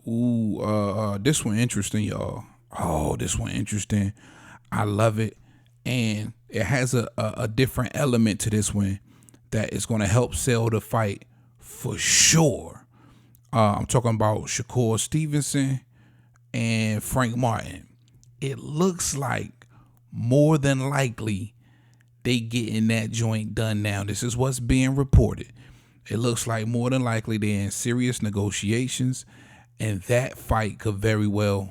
Ooh, this one interesting, y'all. Oh, this one interesting. I love it, and it has a different element to this one that is going to help sell the fight for sure. I'm talking about Shakur Stevenson and Frank Martin. It looks like more than likely they getting that joint done now. This is what's being reported. It looks like more than likely they're in serious negotiations, and that fight could very well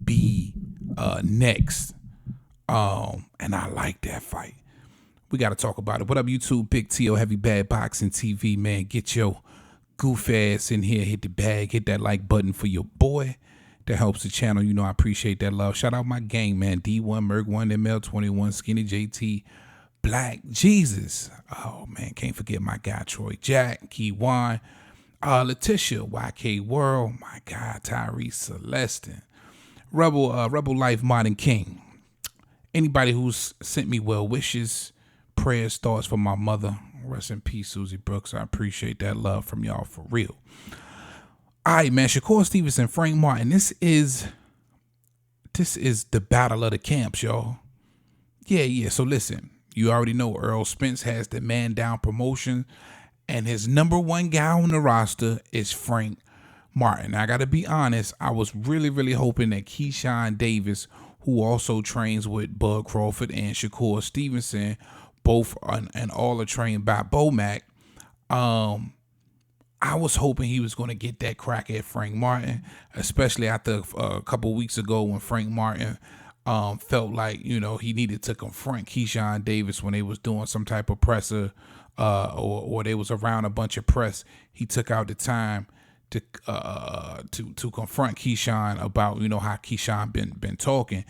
be next. And I like that fight. We got to talk about it. What up, YouTube? Big T.O. Heavy Bad Boxing TV, man. Get your goof ass in here. Hit the bag. Hit that like button for your boy. That helps the channel. You know, I appreciate that love. Shout out my gang, man. D1, Merg1, ML21, Skinny JT, Black Jesus. Oh, man. Can't forget my guy, Troy Jack, Key Wan, Letitia, YK World. My God, Tyrese Celestin. Rebel Life Modern King. Anybody who's sent me well wishes, prayers, thoughts for my mother. Rest in peace, Susie Brooks. I appreciate that love from y'all for real. All right, man. Shakur Stevenson, Frank Martin. This is the battle of the camps, y'all. Yeah. So listen, you already know Earl Spence has the man down promotion, and his number one guy on the roster is Frank Martin. I got to be honest. I was really hoping that Keyshawn Davis, who also trains with Bud Crawford and Shakur Stevenson, both and all are trained by Bomac. I was hoping he was going to get that crack at Frank Martin, especially after a couple weeks ago when Frank Martin felt like, you know, he needed to confront Keyshawn Davis when they was doing some type of presser or they was around a bunch of press. He took out the time to confront Keyshawn about, you know, how Keyshawn been talking.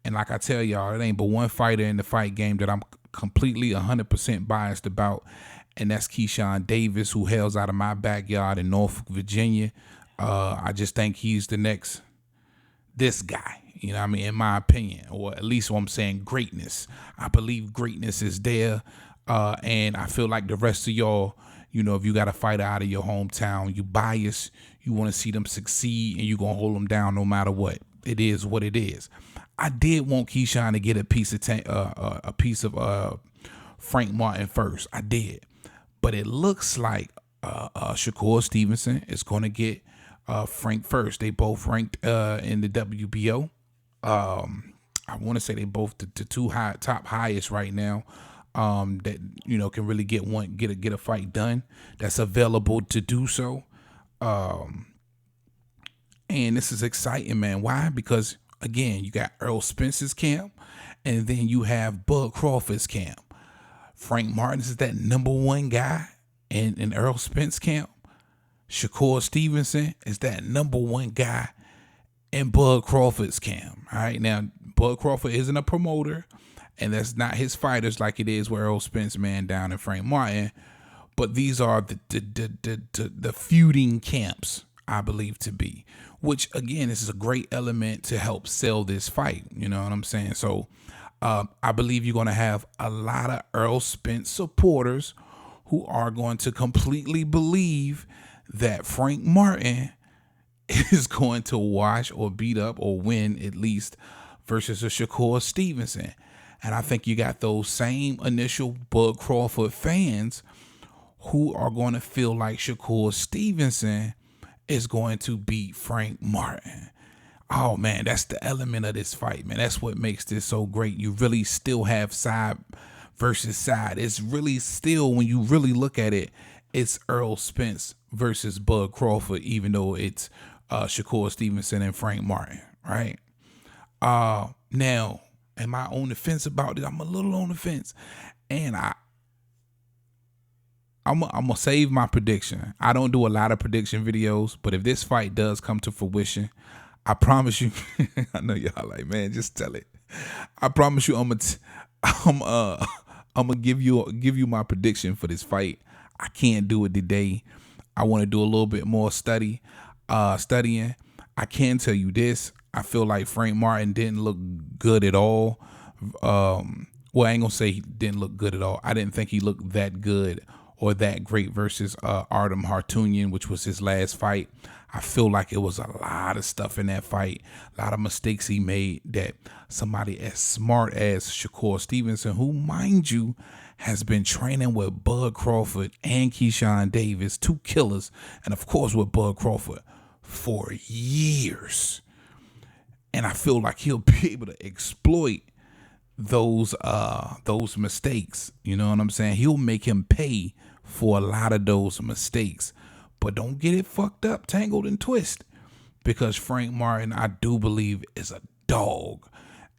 And like I tell y'all, it ain't but one fighter in the fight game that I'm completely 100% biased about, and that's Keyshawn Davis, who hails out of my backyard in Norfolk, Virginia. I just think he's the next, this guy, you know what I mean, in my opinion, or at least what I'm saying, greatness. I believe greatness is there, and I feel like the rest of y'all, you know, if you got a fighter out of your hometown, you biased, you want to see them succeed, and you going to hold them down no matter what. It is what it is. I did want Keyshawn to get a piece of Frank Martin first. I did. But it looks like Shakur Stevenson is going to get Frank first. They both ranked in the WBO. I want to say they both the two top highest right now. That, you know, can really get a fight done, that's available to do so. And this is exciting, man. Why? Because again, you got Earl Spence's camp, and then you have Bud Crawford's camp. Frank Martin is that number one guy in Earl Spence camp. Shakur Stevenson is that number one guy in Bud Crawford's camp. All right, now Bud Crawford isn't a promoter, and that's not his fighters like it is with Earl Spence, man, down in Frank Martin. But these are the feuding camps, I believe to be. Which again, this is a great element to help sell this fight. You know what I'm saying? So I believe you're going to have a lot of Earl Spence supporters who are going to completely believe that Frank Martin is going to wash or beat up or win at least versus a Shakur Stevenson. And I think you got those same initial Bud Crawford fans who are going to feel like Shakur Stevenson is going to beat Frank Martin. Oh, man, that's the element of this fight, man. That's what makes this so great. You really still have side versus side. It's really still, when you really look at it, it's Earl Spence versus Bud Crawford, even though it's Shakur Stevenson and Frank Martin, right? Now, am I on the fence about it? I'm a little on the fence. And I'm gonna save my prediction. I don't do a lot of prediction videos, but if this fight does come to fruition, I promise you, I know y'all like, man, just tell it. I promise you, I'm gonna give you my prediction for this fight. I can't do it today. I want to do a little bit more studying. I can tell you this. I feel like Frank Martin didn't look good at all. Well, I ain't gonna say he didn't look good at all. I didn't think he looked that good or that great versus Artem Hartunian, which was his last fight. I feel like it was a lot of stuff in that fight, a lot of mistakes he made that somebody as smart as Shakur Stevenson, who, mind you, has been training with Bud Crawford and Keyshawn Davis, two killers, and of course with Bud Crawford for years. And I feel like he'll be able to exploit those mistakes. You know what I'm saying? He'll make him pay for a lot of those mistakes. But don't get it fucked up, tangled, and twist. Because Frank Martin, I do believe, is a dog.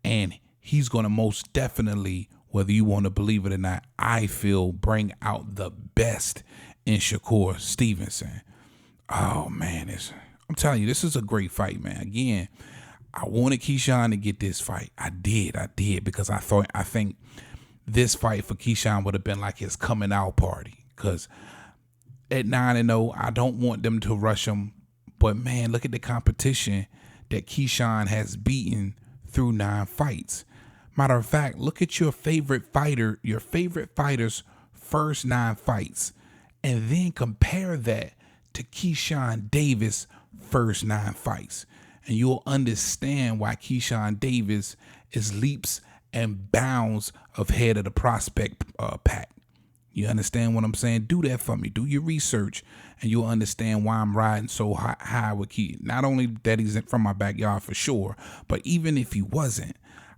And he's going to most definitely, whether you want to believe it or not, I feel, bring out the best in Shakur Stevenson. Oh, man. I'm telling you, this is a great fight, man. Again, I wanted Keyshawn to get this fight. I did, because I think this fight for Keyshawn would have been like his coming out party. Because at 9-0, I don't want them to rush him. But man, look at the competition that Keyshawn has beaten through 9 fights. Matter of fact, look at your favorite fighter's first 9 fights, and then compare that to Keyshawn Davis' first 9 fights. And you'll understand why Keyshawn Davis is leaps and bounds ahead of the prospect pack. You understand what I'm saying? Do that for me. Do your research, and you'll understand why I'm riding so high with Key. Not only that he's from my backyard for sure, but even if he wasn't,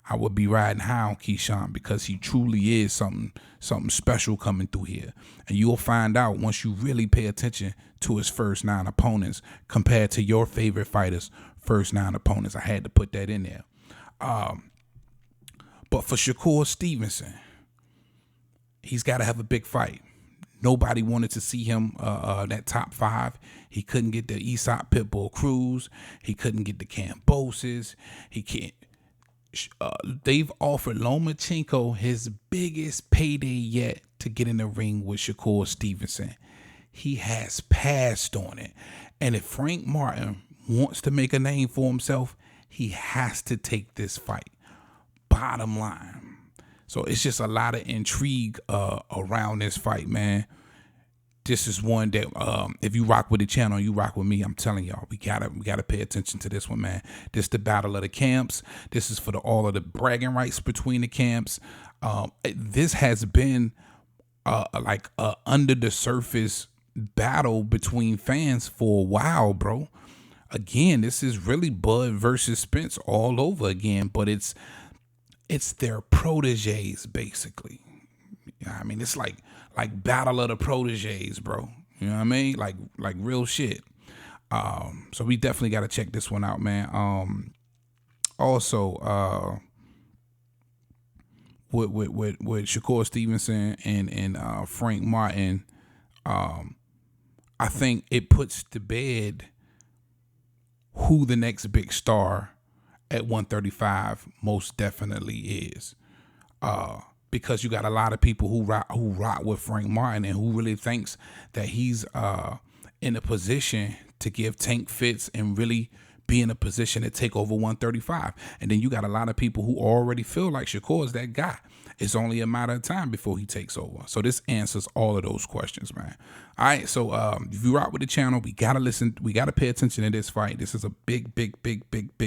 I would be riding high on Keyshawn because he truly is something special coming through here. And you'll find out once you really pay attention to his first 9 opponents compared to your favorite fighters' first 9 opponents. I had to put that in there. But for Shakur Stevenson, he's got to have a big fight. Nobody wanted to see him that top 5. He couldn't get the Aesop Pitbull Cruz. He couldn't get the Camboses. He can't. They've offered Lomachenko his biggest payday yet to get in the ring with Shakur Stevenson. He has passed on it. And if Frank Martin wants to make a name for himself, he has to take this fight. Bottom line. So it's just a lot of intrigue around this fight, man. This is one that if you rock with the channel, you rock with me. I'm telling y'all, we gotta pay attention to this one, man. This is the battle of the camps. This is for all of the bragging rights between the camps. This has been like a under the surface battle between fans for a while, bro. Again, this is really Bud versus Spence all over again, but it's their proteges, basically. You know what I mean? It's like battle of the proteges, bro. You know what I mean? Like real shit. So we definitely got to check this one out, man. Also, with Shakur Stevenson and Frank Martin, I think it puts to bed who the next big star at 135 most definitely is. Because you got a lot of people who rock with Frank Martin and who really thinks that he's in a position to give Tank fits and really be in a position to take over 135. And then you got a lot of people who already feel like Shakur is that guy. It's only a matter of time before he takes over. So this answers all of those questions, man. All right, so if you rock with the channel, we gotta listen. We gotta pay attention to this fight. This is a big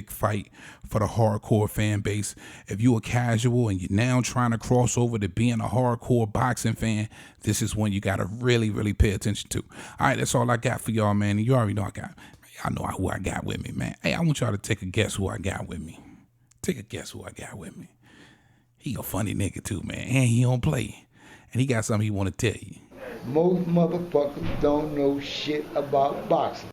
fight for the hardcore fan base. If you a casual and you're now trying to cross over to being a hardcore boxing fan, this is one you gotta really pay attention to. All right, that's all I got for y'all, man. And you already know I know who I got with me, man. Hey, I want y'all to take a guess who I got with me. Take a guess who I got with me. He a funny nigga too, man, and he don't play. And he got something he want to tell you. Most motherfuckers don't know shit about boxing.